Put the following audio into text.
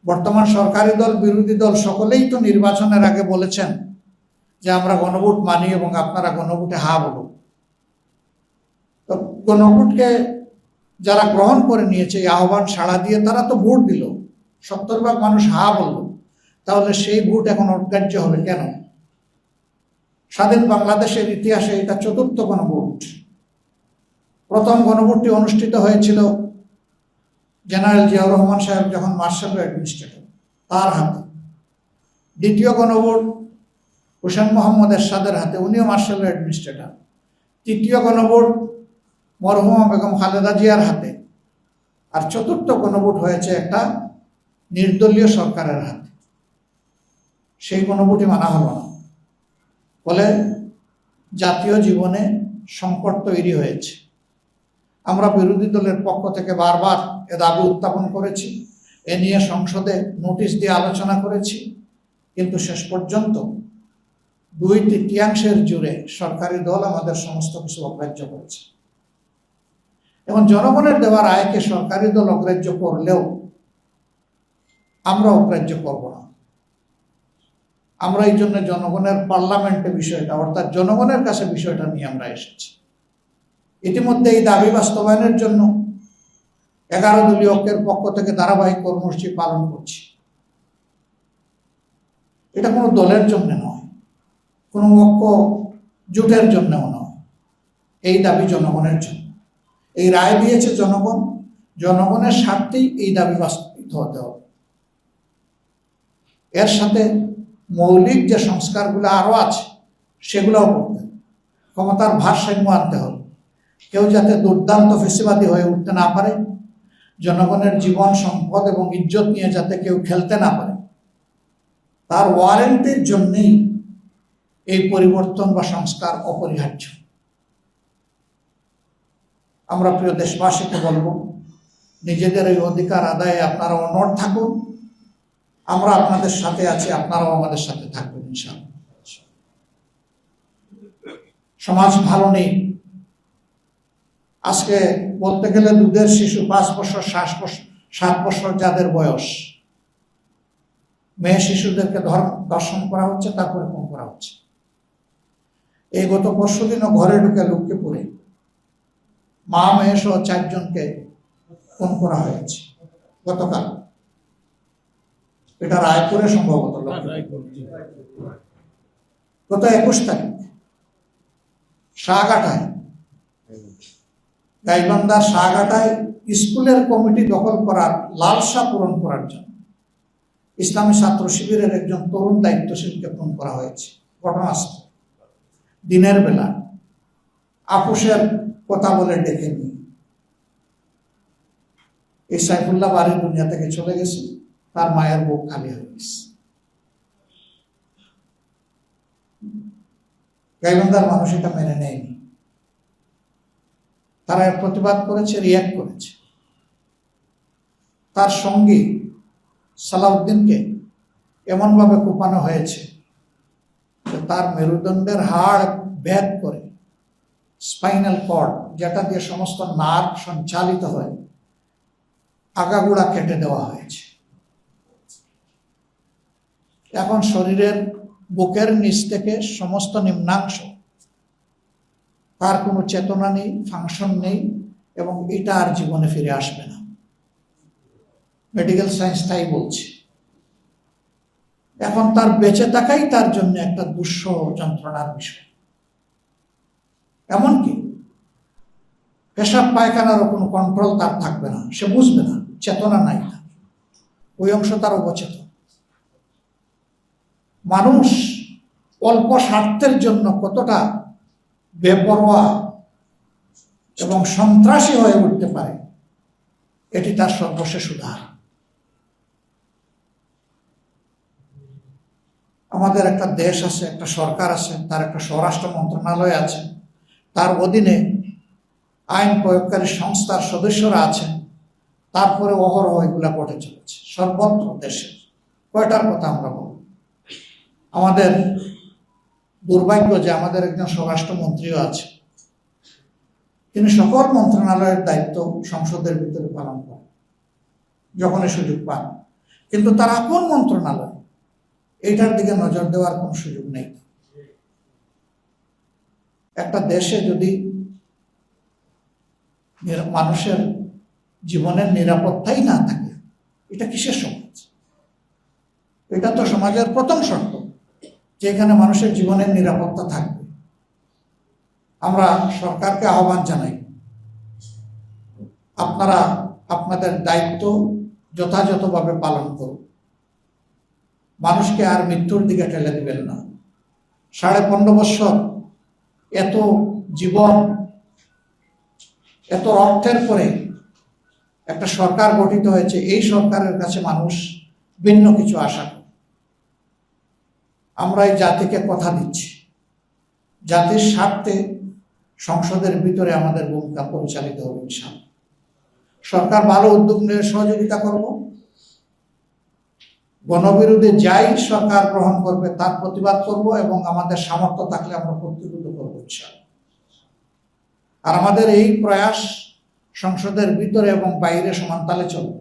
বর্তমান সরকারি দল বিরোধী দল সকলেই তো নির্বাচনের আগে বলেছেন যে আমরা গণভোট মানি এবং আপনারা গণভোটে হা বলুন। তো গণভোটকে যারা গ্রহণ করে নিয়েছে এই আহ্বান সাড়া দিয়ে তারা তো ভোট দিল, 70% মানুষ হা বলল, তাহলে সেই ভোট এখন অগ্রাহ্য হবে কেন? স্বাধীন বাংলাদেশের ইতিহাসে এটা চতুর্থ গণভোট। প্রথম গণভোটটি অনুষ্ঠিত হয়েছিল জেনারেল জিয়াউর রহমান সাহেব যখন মার্শাল অ্যাডমিনিস্ট্রেটর, তার হাতে। দ্বিতীয় গণভোট হোসেন মোহাম্মদ এরশাদের হাতে, উনিও মার্শাল অ্যাডমিনিস্ট্রেটর। তৃতীয় গণভোট মরহুমা বেগম খালেদা জিয়ার হাতে। আর চতুর্থ গণভোট হয়েছে একটা নির্দলীয় সরকারের হাতে। সেই গণভোটই মানা হলো না, ফলে জাতীয় জীবনে সংকট তৈরি হয়েছে। আমরা বিরোধী দলের পক্ষ থেকে বারবার এ দাবি উত্থাপন করেছি, এ নিয়ে সংসদে নোটিশ দিয়ে আলোচনা করেছি, কিন্তু শেষ পর্যন্ত 2/3 জুড়ে সরকারি দল আমাদের সমস্ত কিছু অগ্রাহ্য করেছে। এবং জনগণের দেওয়া রায়কে সরকারি দল অগ্রাহ্য করলেও আমরা অগ্রাহ্য করব না। আমরা এই জন্য জনগণের পার্লামেন্টে বিষয়টা, অর্থাৎ জনগণের কাছে বিষয়টা নিয়ে আমরা এসেছি। ইতিমধ্যে এই দাবি বাস্তবায়নের জন্য 11 দলীয় ঐক্যের পক্ষ থেকে ধারাবাহিক কর্মসূচি পালন করছি। এটা কোনো দলের জন্য নয়, কোনো ঐক্য জোটের জন্যও নয়, এই দাবি জনগণের জন্য। এই রায় দিয়েছে জনগণ, জনগণের স্বার্থেই এই দাবি বাস্তবায়িত হতে হবে। এর সাথে মৌলিক যে সংস্কারগুলো আরো আছে সেগুলোও করতে হবে। ক্ষমতার ভারসাম্য আনতে হবে। কেউ যাতে দুর্দান্ত ফেসিবাদী হয়ে উঠতে না পারে, জনগণের জীবন সম্পদ এবং ইজ্জত নিয়ে যাতে কেউ খেলতে না পারে, তার ওয়ারেন্টির জন্যই এই পরিবর্তন বা সংস্কার অপরিহার্য। আমরা প্রিয় দেশবাসীকে বলবো, নিজেদের এই অধিকার আদায়ে আপনারা অনড় থাকুন। আমরা আপনাদের সাথে আছি, আপনারাও আমাদের সাথে থাকবেন ইনশাআল্লাহ। সমাজ ভালো নেই। আজকে বলতে গেলে দুধের শিশু 5 বছর 7 বছর যাদের বয়স, মেয়ে শিশুদেরকে ধর্ষণ করা হচ্ছে, তারপরে খুন করা হচ্ছে। এই গত পরশুদিনও ঘরে ঢুকে লুকিয়ে পড়ে মা মেয়ে সহ 4 জনকে খুন করা হয়েছে গতকাল। এটা রায়পুরে সম্ভবত গত 21 তারিখ শাহঘাটায়, গাইবান্ধার শাহঘাটায় স্কুলের কমিটি দখল করার লালসা পূরণ করার জন্য ইসলামী ছাত্র শিবিরের একজন তরুণ দায়িত্বশীলকে খুন করা হয়েছে ঘটনাস্থলে, দিনের বেলা আপোষের কথা বলে ডেকে নিয়ে। এই সাইফুল্লাহ বাড়ির দুনিয়া থেকে চলে গেছে, তার মায়ের বুক খালি হয়ে গেছে। গাইবান্ধার মানুষ এটা মেনে নেয়নি, তারা প্রতিবাদ করেছে, রিয়াক্ট করেছে। তার সঙ্গী সালাউদ্দিনকে এমনভাবে কোপানো হয়েছে যে তার মেরুদণ্ডের হাড় ভেদ করে স্পাইনাল কর্ড, যেটা দিয়ে সমস্ত নার্ভ সঞ্চালিত হয়, আগাগোড়া কেটে দেওয়া হয়েছে। এখন শরীরের বুকের নিচ থেকে সমস্ত নিম্নাংশ, তার কোনো চেতনা নেই, ফাংশন নেই, এবং এটা আর জীবনে ফিরে আসবে না। মেডিকেল সায়েন্স তাই বলছে। এখন তার বেঁচে থাকাই তার জন্য একটা দুঃসহ যন্ত্রণার বিষয়। এমনকি পেশাব পায়খানারও কোনো কন্ট্রোল তার থাকবে না, সে বুঝবে না, চেতনা নাই তার, ওই অংশ তার অবচেতন। মানুষ অল্প স্বার্থের জন্য কতটা বেপরোয়া এবং সন্ত্রাসী হয়ে উঠতে পারে, এটি তার সর্বশেষ উদাহরণ। আমাদের একটা দেশ আছে, একটা সরকার আছে, তার একটা স্বরাষ্ট্র মন্ত্রণালয় আছে, তার অধীনে আইন প্রয়োগকারী সংস্থার সদস্যরা আছেন, তারপরে অহরহ এগুলা ঘটে চলেছে সর্বত্র দেশে। কয়টার কথা আমরা বলব? আমাদের দুর্ভাগ্য যে আমাদের একজন স্বরাষ্ট্রমন্ত্রীও আছে, তিনি সকল মন্ত্রণালয়ের দায়িত্ব সংসদের ভিতরে পালন করেন যখনই সুযোগ পান, কিন্তু তার আপন মন্ত্রণালয়, এইটার দিকে নজর দেওয়ার কোনো সুযোগ নেই। একটা দেশে যদি মানুষের জীবনের নিরাপত্তাই না থাকে, এটা কিসের সমাজ? এটা তো সমাজের প্রথম শর্ত, যে এখানে মানুষের জীবনের নিরাপত্তা থাকবে। আমরা সরকারকে আহ্বান জানাই, আপনারা আপনাদের দায়িত্ব যথাযথভাবে পালন করুন, মানুষকে আর মৃত্যুর দিকে ঠেলে দিবেন না। 15.5 বছর এত জীবন, এত অর্থের পরে একটা সরকার গঠিত হয়েছে। এই সরকারের কাছে মানুষ ভিন্ন কিছু আশা করে। আমরা এই জাতিকে কথা দিচ্ছি, জাতির স্বার্থে সংসদের ভিতরে আমাদের ভূমিকা পরিচালিত হবে ইনশাআল্লাহ। সরকার ভালো উদ্যোগ নিয়ে সহযোগিতা করব, গণবিরোধী যাই সরকার গ্রহণ করবে তার প্রতিবাদ করব, এবং আমাদের সামর্থ্য থাকলে আমরা প্রতিরোধ করবো ইনশাআল্লাহ। আর আমাদের এই প্রয়াস সংসদের ভিতরে এবং বাইরে সমান তালে চলবে।